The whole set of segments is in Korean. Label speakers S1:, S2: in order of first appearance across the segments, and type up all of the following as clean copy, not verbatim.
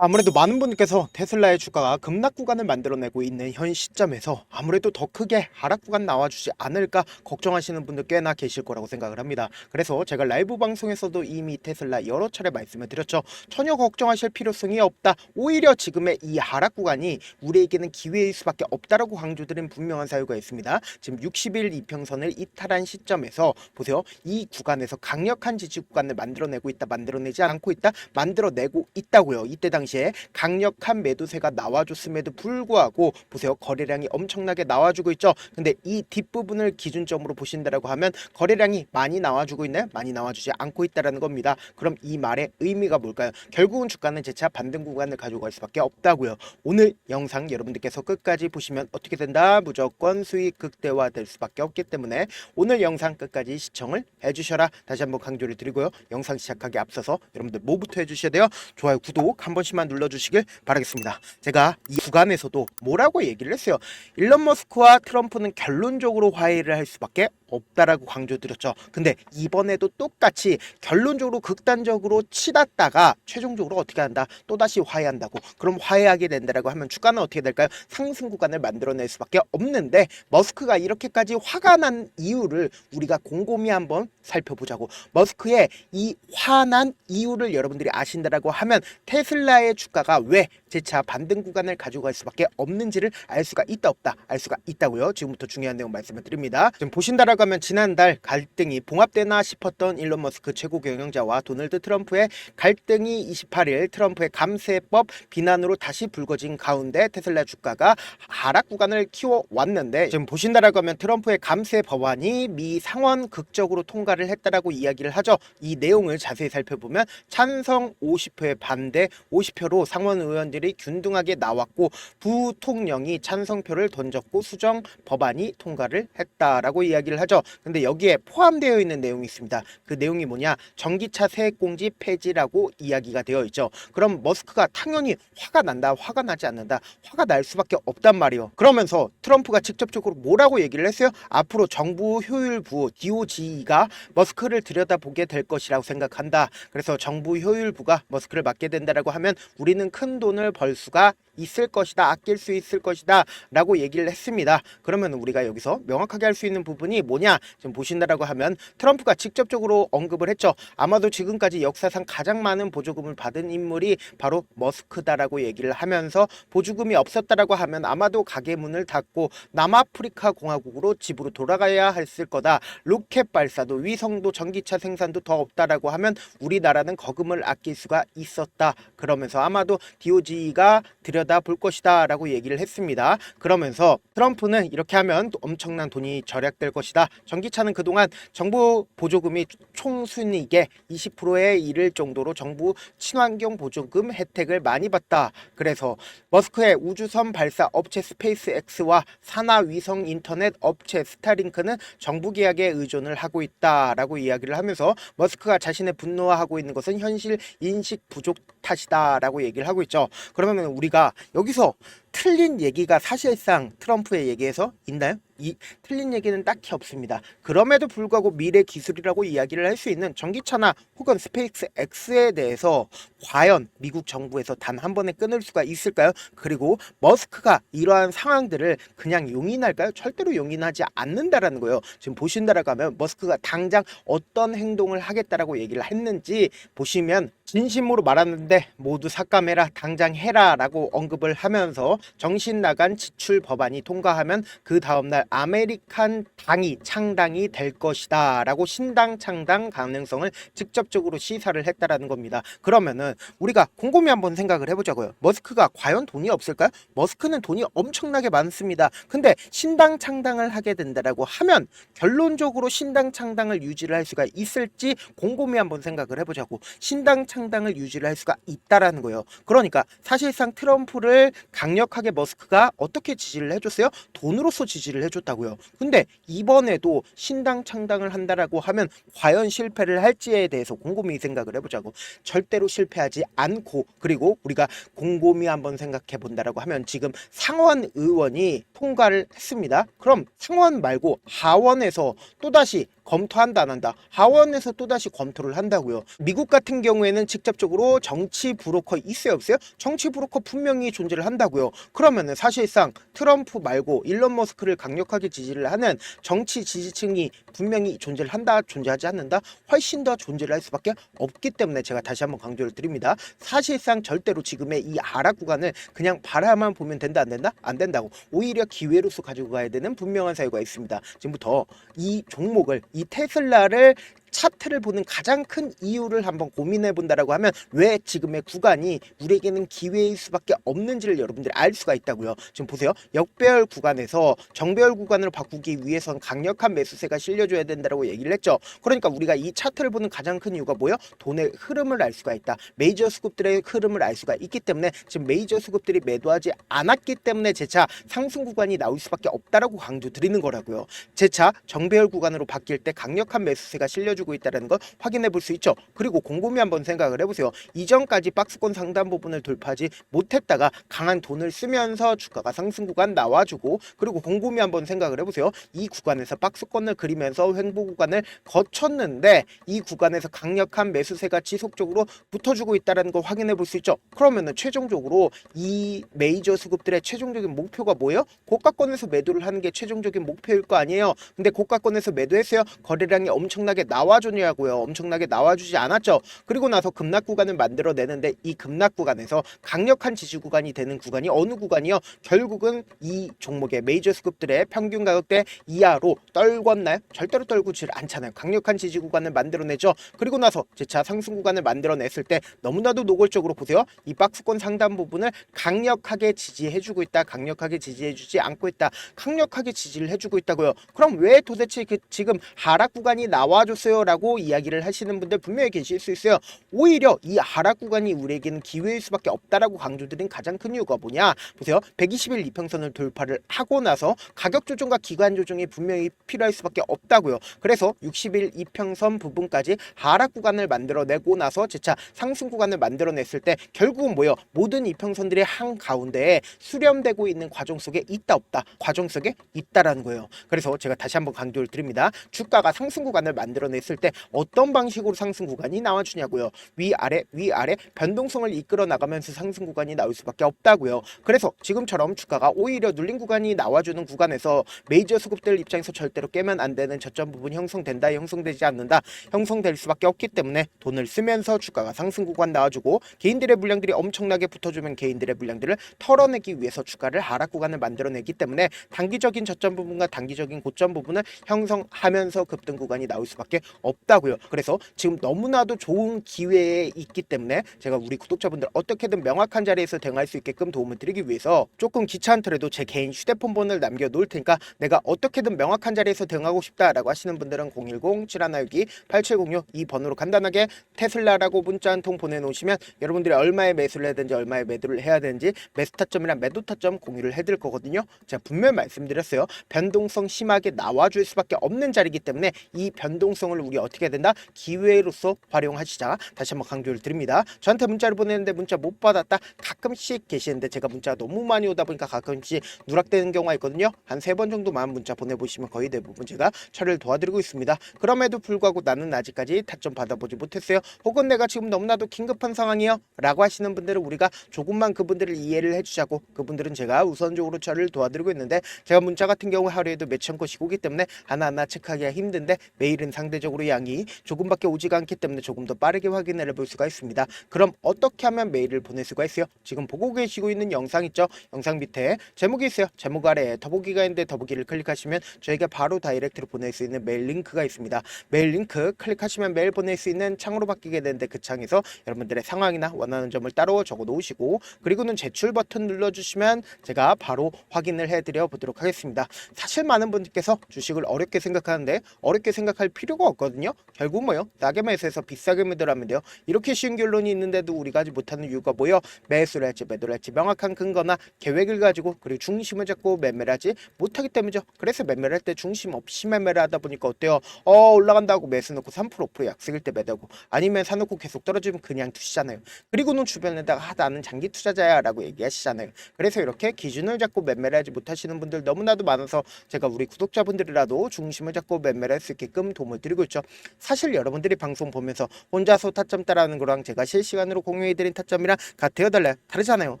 S1: 아무래도 많은 분들께서 테슬라의 주가가 급락 구간을 만들어내고 있는 현 시점에서 아무래도 더 크게 하락 구간 나와주지 않을까 걱정하시는 분들 꽤나 계실 거라고 생각을 합니다. 그래서 제가 라이브 방송에서도 이미 테슬라 여러 차례 말씀을 드렸죠. 전혀 걱정하실 필요성이 없다. 오히려 지금의 이 하락 구간이 우리에게는 기회일 수밖에 없다라고 강조드린 분명한 사유가 있습니다. 지금 60일 이평선을 이탈한 시점에서 보세요. 이 구간에서 강력한 지지 구간을 만들어내고 있다, 만들어내지 않고 있다, 만들어내고 있다고요. 이때 당시에 강력한 매도세가 나와줬음에도 불구하고 보세요. 거래량이 엄청나게 나와주고 있죠. 근데 이 뒷부분을 기준점으로 보신다라고 하면 거래량이 많이 나와주고 있나요? 많이 나와주지 않고 있다라는 겁니다. 그럼 이 말의 의미가 뭘까요? 결국은 주가는 재차 반등 구간을 가지고 갈 수밖에 없다고요. 오늘 영상 여러분들께서 끝까지 보시면 어떻게 된다? 무조건 수익 극대화될 수밖에 없기 때문에 오늘 영상 끝까지 시청을 해주셔라. 다시 한번 강조를 드리고요. 영상 시작하기 앞서서 여러분들 뭐부터 해주셔야 돼요? 좋아요, 구독 한 번씩만 눌러주시길 바라겠습니다. 제가 이 구간에서도 뭐라고 얘기를 했어요. 일론 머스크와 트럼프는 결론적으로 화해를 할 수밖에 없다라고 강조드렸죠. 근데 이번에도 똑같이 결론적으로 극단적으로 치닫다가 최종적으로 어떻게 한다? 또다시 화해한다고. 그럼 화해하게 된다라고 하면 주가는 어떻게 될까요? 상승 구간을 만들어낼 수밖에 없는데 머스크가 이렇게까지 화가 난 이유를 우리가 곰곰이 한번 살펴보자고. 머스크의 이 화난 이유를 여러분들이 아신다라고 하면 테슬라의 주가가 왜 재차 반등 구간을 가지고 갈 수밖에 없는지를 알 수가 있다 없다 알 수가 있다고요. 지금부터 중요한 내용 말씀을 드립니다. 지금 보신다라고 하면 지난달 갈등이 봉합되나 싶었던 일론 머스크 최고 경영자와 도널드 트럼프의 갈등이 28일 트럼프의 감세법 비난으로 다시 불거진 가운데 테슬라 주가가 하락 구간을 키워왔는데 지금 보신다라고 하면 트럼프의 감세 법안이 미 상원 극적으로 통과를 했다라고 이야기를 하죠. 이 내용을 자세히 살펴보면 찬성 50표에 반대 50표로 상원 의원들이 균등하게 나왔고 부통령이 찬성표를 던졌고 수정 법안이 통과를 했다라고 이야기를 하죠. 근데 여기에 포함되어 있는 내용이 있습니다. 그 내용이 뭐냐? 전기차 세액공제 폐지라고 이야기가 되어 있죠. 그럼 머스크가 당연히 화가 난다, 화가 나지 않는다, 화가 날 수밖에 없단 말이에요. 그러면서 트럼프가 직접적으로 뭐라고 얘기를 했어요? 앞으로 정부 효율부 DOGE가 머스크를 들여다보게 될 것이라고 생각한다. 그래서 정부 효율부가 머스크를 맡게 된다라고 하면 우리는 큰 돈을 벌 수가 있을 것이다, 아낄 수 있을 것이다 라고 얘기를 했습니다. 그러면 우리가 여기서 명확하게 할 수 있는 부분이 뭐냐, 지금 보신다라고 하면 트럼프가 직접적으로 언급을 했죠. 아마도 지금까지 역사상 가장 많은 보조금을 받은 인물이 바로 머스크다라고 얘기를 하면서 보조금이 없었다라고 하면 아마도 가게 문을 닫고 남아프리카 공화국으로 집으로 돌아가야 했을 거다. 로켓 발사도 위성도 전기차 생산도 더 없다라고 하면 우리나라는 거금을 아낄 수가 있었다. 그러면서 아마도 DOGE가 들여다볼 것이다 라고 얘기를 했습니다. 그러면서 트럼프는 이렇게 하면 엄청난 돈이 절약될 것이다. 전기차는 그동안 정부 보조금이 총 순이익의 20%에 이를 정도로 정부 친환경 보조금 혜택을 많이 받다. 그래서 머스크의 우주선 발사 업체 스페이스X와 산하 위성 인터넷 업체 스타링크는 정부 계약에 의존을 하고 있다라고 이야기를 하면서 머스크가 자신의 분노하고 있는 것은 현실 인식 부족 탓이다라고 얘기를 하고 있죠. 그러면 우리가 여기서 틀린 얘기가 사실상 트럼프의 얘기에서 있나요? 이 틀린 얘기는 딱히 없습니다. 그럼에도 불구하고 미래 기술이라고 이야기를 할 수 있는 전기차나 혹은 스페이스 X에 대해서 과연 미국 정부에서 단 한 번에 끊을 수가 있을까요? 그리고 머스크가 이러한 상황들을 그냥 용인할까요? 절대로 용인하지 않는다라는 거예요. 지금 보신다라고 하면 머스크가 당장 어떤 행동을 하겠다라고 얘기를 했는지 보시면 진심으로 말하는데 모두 삭감해라, 당장 해라 라고 언급을 하면서 정신 나간 지출 법안이 통과하면 그 다음날 아메리칸 당이 창당이 될 것이다 라고 신당 창당 가능성을 직접적으로 시사를 했다라는 겁니다. 그러면은 우리가 곰곰이 한번 생각을 해보자고요. 머스크가 과연 돈이 없을까요? 머스크는 돈이 엄청나게 많습니다. 근데 신당 창당을 하게 된다라고 하면 결론적으로 신당 창당을 유지를 할 수가 있을지 곰곰이 한번 생각을 해보자고. 신당 창당을 유지를 할 수가 있다라는 거예요. 그러니까 사실상 트럼프를 강력하게 머스크가 어떻게 지지를 해줬어요? 돈으로서 지지를 해줬어요. 해줬다고요. 근데 이번에도 신당 창당을 한다라고 하면 과연 실패를 할지에 대해서 곰곰이 생각을 해보자고. 절대로 실패하지 않고, 그리고 우리가 곰곰이 한번 생각해 본다라고 하면 지금 상원 의원이 통과를 했습니다. 그럼 상원 말고 하원에서 또다시 검토한다 안 한다? 하원에서 또다시 검토를 한다고요. 미국 같은 경우에는 직접적으로 정치 브로커 있어요 없어요? 정치 브로커 분명히 존재를 한다고요. 그러면은 사실상 트럼프 말고 일론 머스크를 강력하게 지지를 하는 정치 지지층이 분명히 존재를 한다, 존재하지 않는다? 훨씬 더 존재를 할 수밖에 없기 때문에 제가 다시 한번 강조를 드립니다. 사실상 절대로 지금의 이 하락 구간을 그냥 바라만 보면 된다 안 된다? 안 된다고. 오히려 기회로서 가지고 가야 되는 분명한 사유가 있습니다. 지금부터 이 종목을, 이 테슬라를 차트를 보는 가장 큰 이유를 한번 고민해 본다라고 하면 왜 지금의 구간이 우리에게는 기회일 수밖에 없는지를 여러분들이 알 수가 있다고요. 지금 보세요. 역배열 구간에서 정배열 구간으로 바꾸기 위해선 강력한 매수세가 실려줘야 된다라고 얘기를 했죠. 그러니까 우리가 이 차트를 보는 가장 큰 이유가 뭐예요? 돈의 흐름을 알 수가 있다. 메이저 수급들의 흐름을 알 수가 있기 때문에 지금 메이저 수급들이 매도하지 않았기 때문에 재차 상승 구간이 나올 수밖에 없다라고 강조 드리는 거라고요. 재차 정배열 구간으로 바뀔 때 강력한 매수세가 실려주고 있다는 걸 확인해 볼 수 있죠. 그리고 곰곰이 한번 생각을 해보세요. 이전까지 박스권 상단 부분을 돌파하지 못했다가 강한 돈을 쓰면서 주가가 상승 구간 나와주고, 그리고 곰곰이 한번 생각을 해보세요. 이 구간에서 박스권을 그리면서 횡보 구간을 거쳤는데 이 구간에서 강력한 매수세가 지속적으로 붙어주고 있다는 걸 확인해 볼 수 있죠. 그러면은 최종적으로 이 메이저 수급들의 최종적인 목표가 뭐예요? 고가권에서 매도를 하는 게 최종적인 목표일 거 아니에요. 근데 고가권에서 매도했어요. 거래량이 엄청나게 나와주냐고요. 엄청나게 나와주지 않았죠. 그리고 나서 급락 구간을 만들어내는데 이 급락 구간에서 강력한 지지 구간이 되는 구간이 어느 구간이요? 결국은 이 종목의 메이저 수급들의 평균 가격대 이하로 떨궜나요? 절대로 떨구지 않잖아요. 강력한 지지 구간을 만들어내죠. 그리고 나서 재차 상승 구간을 만들어냈을 때 너무나도 노골적으로 보세요. 이 박스권 상단 부분을 강력하게 지지해주고 있다. 강력하게 지지해주지 않고 있다. 강력하게 지지를 해주고 있다고요. 그럼 왜 도대체 지금 하락 구간이 나와줬어요? 라고 이야기를 하시는 분들 분명히 계실 수 있어요. 오히려 이 하락 구간이 우리에게는 기회일 수밖에 없다라고 강조드린 가장 큰 이유가 뭐냐? 보세요. 120일 이평선을 돌파를 하고 나서 가격 조정과 기간 조정이 분명히 필요할 수밖에 없다고요. 그래서 60일 이평선 부분까지 하락 구간을 만들어내고 나서 재차 상승 구간을 만들어냈을 때 결국은 뭐예요? 모든 이평선들이 한가운데에 수렴되고 있는 과정 속에 있다 없다? 과정 속에 있다라는 거예요. 그래서 제가 다시 한번 강조를 드립니다. 주가가 상승 구간을 만들어냈을 때 어떤 방식으로 상승 구간이 나와주냐고요. 위아래 위아래 변동성을 이끌어 나가면서 상승 구간이 나올 수밖에 없다고요. 그래서 지금처럼 주가가 오히려 눌린 구간이 나와주는 구간에서 메이저 수급들 입장에서 절대로 깨면 안 되는 저점 부분 형성된다, 형성되지 않는다, 형성될 수밖에 없기 때문에 돈을 쓰면서 주가가 상승 구간 나와주고 개인들의 물량들이 엄청나게 붙어주면 개인들의 물량들을 털어내기 위해서 주가를 하락 구간을 만들어내기 때문에 단기적인 저점 부분과 단기적인 고점 부분을 형성하면서 급등 구간이 나올 수밖에 없다고요. 그래서 지금 너무나도 좋은 기회에 있기 때문에 제가 우리 구독자분들 어떻게든 명확한 자리에서 대응할 수 있게끔 도움을 드리기 위해서 조금 귀찮더라도 제 개인 휴대폰 번호를 남겨놓을 테니까 내가 어떻게든 명확한 자리에서 대응하고 싶다라고 하시는 분들은 010-7162-8706 이 번호로 간단하게 테슬라라고 문자 한 통 보내놓으시면 여러분들이 얼마에 매수를 해야 되는지 얼마에 매도를 해야 되는지 매수 타점이랑 매도 타점 공유를 해드릴 거거든요. 제가 분명히 말씀드렸어요. 변동성 심하게 나와줄 수밖에 없는 자리이기 때문에 이 변동성을 우리 어떻게 해야 된다? 기회로서 활용하시자. 다시 한번 강조를 드립니다. 저한테 문자를 보내는데 문자 못 받았다 가끔씩 계시는데 제가 문자가 너무 많이 오다 보니까 가끔씩 누락되는 경우가 있거든요. 한 3번 정도만 문자 보내보시면 거의 대부분 제가 처리를 도와드리고 있습니다. 그럼에도 불구하고 나는 아직까지 타점 받아보지 못했어요. 혹은 내가 지금 너무나도 긴급한 상황이요 라고 하시는 분들은 우리가 조금만 그분들을 이해를 해주자고, 그분들은 제가 우선적으로 처리를 도와드리고 있는데 제가 문자 같은 경우 하루에도 몇천 건씩 오기 때문에 하나하나 체크하기가 힘든데 메일은 상대적으로 양이 조금밖에 오지가 않기 때문에 조금 더 빠르게 확인을 해볼 수가 있습니다. 그럼 어떻게 하면 메일을 보낼 수가 있어요? 지금 보고 계시고 있는 영상 있죠? 영상 밑에 제목이 있어요. 제목 아래에 더보기가 있는데 더보기를 클릭하시면 저희가 바로 다이렉트로 보낼 수 있는 메일 링크가 있습니다. 메일 링크 클릭하시면 메일 보낼 수 있는 창으로 바뀌게 되는데 그 창에서 여러분들의 상황이나 원하는 점을 따로 적어 놓으시고 그리고는 제출 버튼 눌러주시면 제가 바로 확인을 해드려 보도록 하겠습니다. 사실 많은 분들께서 주식을 어렵게 생각하는데 어렵게 생각할 필요가 거거든요. 결국 뭐요? 싸게 매수해서 비싸게 매도하면 돼요. 이렇게 쉬운 결론이 있는데도 우리가 하지 못하는 이유가 뭐요? 매수를 할지 매도를 할지 명확한 근거나 계획을 가지고 그리고 중심을 잡고 매매를 하지 못하기 때문이죠. 그래서 매매를 할 때 중심 없이 매매를 하다 보니까 어때요? 올라간다고 매수 넣고 3% 5% 약속일 때 매도하고 아니면 사놓고 계속 떨어지면 그냥 두시잖아요. 그리고는 주변에다가 나는 장기 투자자야 라고 얘기하시잖아요. 그래서 이렇게 기준을 잡고 매매를 하지 못하시는 분들 너무나도 많아서 제가 우리 구독자분들이라도 중심을 잡고 매매를 할 수 있게끔 도움을 드리고 있죠. 사실 여러분들이 방송 보면서 혼자서 타점 따라하는 거랑 제가 실시간으로 공유해드린 타점이랑 같아요 달라요? 다르잖아요.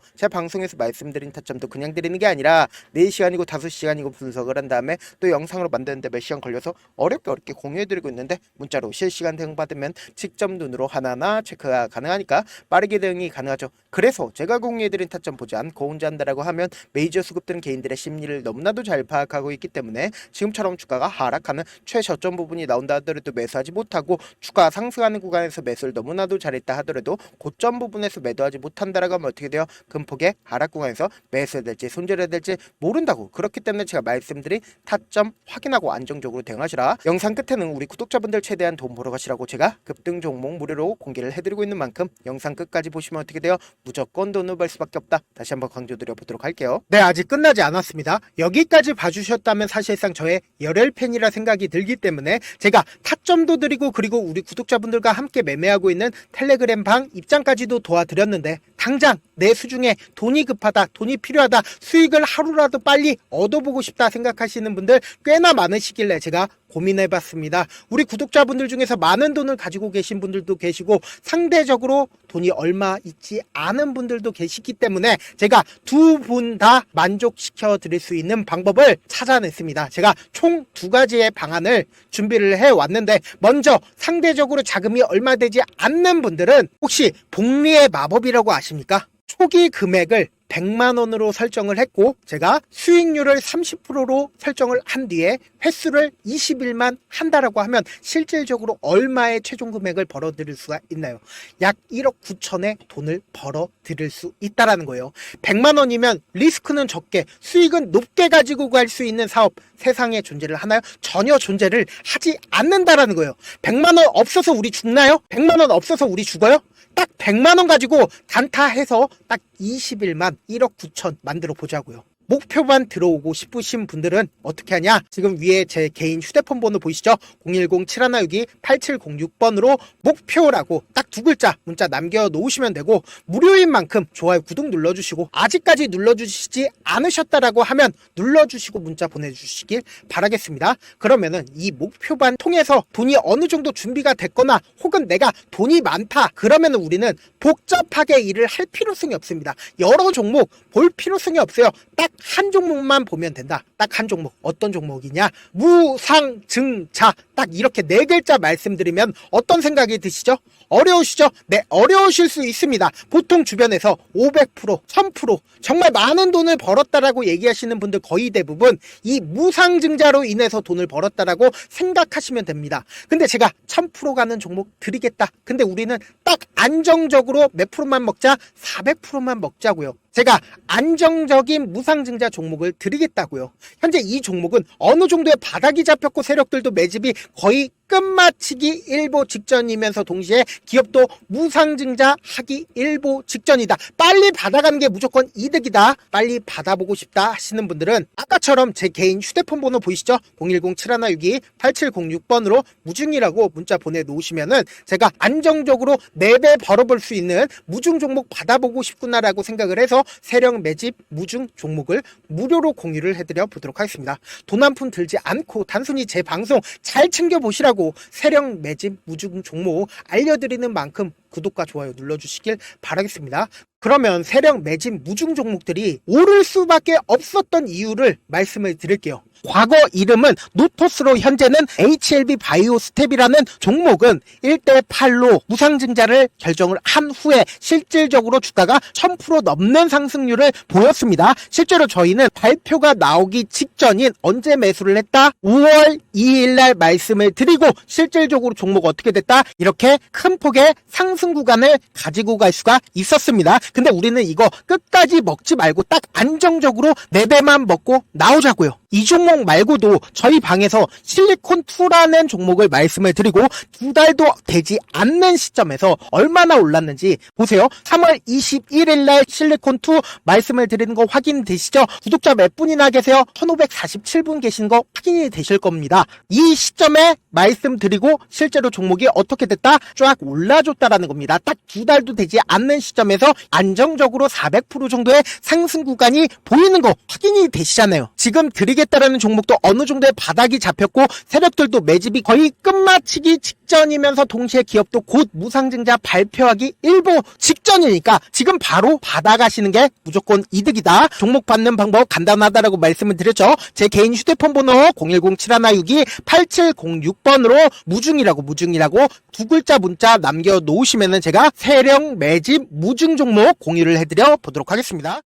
S1: 제가 방송에서 말씀드린 타점도 그냥 드리는 게 아니라 4시간이고 5시간이고 분석을 한 다음에 또 영상으로 만드는데 몇 시간 걸려서 어렵게 공유해드리고 있는데 문자로 실시간 대응 받으면 직접 눈으로 하나하나 체크가 가능하니까 빠르게 대응이 가능하죠. 그래서 제가 공유해드린 타점 보지 않고 혼자 한다라고 하면 메이저 수급들은 개인들의 심리를 너무나도 잘 파악하고 있기 때문에 지금처럼 주가가 하락하는 최저점 부분이 나온다 하더라도 매수하지 못하고 주가가 상승하는 구간에서 매수를 너무나도 잘했다 하더라도 고점 부분에서 매도하지 못한다라고 하면 어떻게 돼요? 큰 폭의 하락 구간에서 매수해야 될지 손절해야 될지 모른다고. 그렇기 때문에 제가 말씀드린 타점 확인하고 안정적으로 대응하시라. 영상 끝에는 우리 구독자분들 최대한 돈 벌어 가시라고 제가 급등 종목 무료로 공개를 해드리고 있는 만큼 영상 끝까지 보시면 어떻게 돼요? 무조건 돈을 벌 수밖에 없다. 다시 한번 강조드려 보도록 할게요. 네, 아직 끝나지 않았습니다. 여기까지 봐주셨다면 사실상 저의 열혈 팬이라 생각이 들기 때문에 제가 타점도 드리고 그리고 우리 구독자분들과 함께 매매하고 있는 텔레그램 방 입장까지도 도와드렸는데 당장 내 수중에 돈이 급하다, 돈이 필요하다, 수익을 하루라도 빨리 얻어보고 싶다 생각하시는 분들 꽤나 많으시길래 제가 고민해봤습니다. 우리 구독자분들 중에서 많은 돈을 가지고 계신 분들도 계시고 상대적으로 돈이 얼마 있지 않은 분들도 계시기 때문에 제가 두 분 다 만족시켜 드릴 수 있는 방법을 찾아냈습니다. 제가 총 2가지의 방안을 준비를 해왔는데 먼저 상대적으로 자금이 얼마 되지 않는 분들은 혹시 복리의 마법이라고 아십니까? 초기 금액을 100만원으로 설정을 했고 제가 수익률을 30%로 설정을 한 뒤에 횟수를 20일만 한다라고 하면 실질적으로 얼마의 최종 금액을 벌어 드릴 수가 있나요? 약 1억 9천의 돈을 벌어 드릴 수 있다라는 거예요. 100만원이면 리스크는 적게 수익은 높게 가지고 갈 수 있는 사업 세상에 존재를 하나요? 전혀 존재를 하지 않는다라는 거예요. 100만원 없어서 우리 죽나요? 100만원 없어서 우리 죽어요? 딱 100만원 가지고 단타해서 딱 20일만 1억 9천 만들어 보자고요. 목표만 들어오고 싶으신 분들은 어떻게 하냐? 지금 위에 제 개인 휴대폰 번호 보이시죠? 010-7162-8706번으로 목표라고 딱 2글자 문자 남겨놓으시면 되고 무료인 만큼 좋아요 구독 눌러주시고 아직까지 눌러주시지 않으셨다라고 하면 눌러주시고 문자 보내주시길 바라겠습니다. 그러면은 이 목표반 통해서 돈이 어느 정도 준비가 됐거나 혹은 내가 돈이 많다 그러면은 우리는 복잡하게 일을 할 필요성이 없습니다. 여러 종목 볼 필요성이 없어요. 딱 한 종목만 보면 된다. 딱 한 종목. 어떤 종목이냐? 무상증자. 딱 이렇게 4글자 말씀드리면 어떤 생각이 드시죠? 어려우시죠? 네, 어려우실 수 있습니다. 보통 주변에서 500%, 1000% 정말 많은 돈을 벌었다라고 얘기하시는 분들 거의 대부분 이 무상증자로 인해서 돈을 벌었다라고 생각하시면 됩니다. 근데 제가 1000% 가는 종목 드리겠다. 근데 우리는 딱 안정적으로 몇 프로만 먹자? 400%만 먹자고요. 제가 안정적인 무상증자 종목을 드리겠다고요. 현재 이 종목은 어느 정도의 바닥이 잡혔고 세력들도 매집이 거의 끝마치기 일보 직전이면서 동시에 기업도 무상증자 하기 일보 직전이다. 빨리 받아가는 게 무조건 이득이다. 빨리 받아보고 싶다 하시는 분들은 아까처럼 제 개인 휴대폰 번호 보이시죠? 010-7162-8706번으로 무중이라고 문자 보내놓으시면은 제가 안정적으로 4배 벌어볼 수 있는 무중 종목 받아보고 싶구나라고 생각을 해서 세력 매집 무중 종목을 무료로 공유를 해드려 보도록 하겠습니다. 돈 한 푼 들지 않고 단순히 제 방송 잘 챙겨보시라고 세력 매집 무중 종목 알려드리는 만큼 구독과 좋아요 눌러주시길 바라겠습니다. 그러면 세력 매집 무중 종목들이 오를 수밖에 없었던 이유를 말씀을 드릴게요. 과거 이름은 노토스로 현재는 HLB 바이오스텝이라는 종목은 1대8로 무상증자를 결정을 한 후에 실질적으로 주가가 1000% 넘는 상승률을 보였습니다. 실제로 저희는 발표가 나오기 직전인 언제 매수를 했다? 5월 2일날 말씀을 드리고 실질적으로 종목 어떻게 됐다? 이렇게 큰 폭의 상승 구간을 가지고 갈 수가 있었습니다. 근데 우리는 이거 끝까지 먹지 말고 딱 안정적으로 4배만 먹고 나오자고요. 이 종목 종목 말고도 저희 방에서 실리콘2라는 종목을 말씀을 드리고 2달도 되지 않는 시점에서 얼마나 올랐는지 보세요. 3월 21일 날 실리콘2 말씀을 드리는 거 확인되시죠? 구독자 몇 분이나 계세요? 1547분 계신 거 확인이 되실 겁니다. 이 시점에 말씀드리고 실제로 종목이 어떻게 됐다? 쫙 올라줬다라는 겁니다. 딱 2달도 되지 않는 시점에서 안정적으로 400% 정도의 상승 구간이 보이는 거 확인이 되시잖아요. 지금 드리겠다라는 종목도 어느 정도의 바닥이 잡혔고 세력들도 매집이 거의 끝마치기 직전이면서 동시에 기업도 곧 무상증자 발표하기 일보 직전이니까 지금 바로 받아가시는 게 무조건 이득이다. 종목 받는 방법 간단하다라고 말씀을 드렸죠. 제 개인 휴대폰 번호 010-7162-8706번으로 무중이라고 두 글자 문자 남겨놓으시면은 제가 세력 매집 무중 종목 공유를 해드려 보도록 하겠습니다.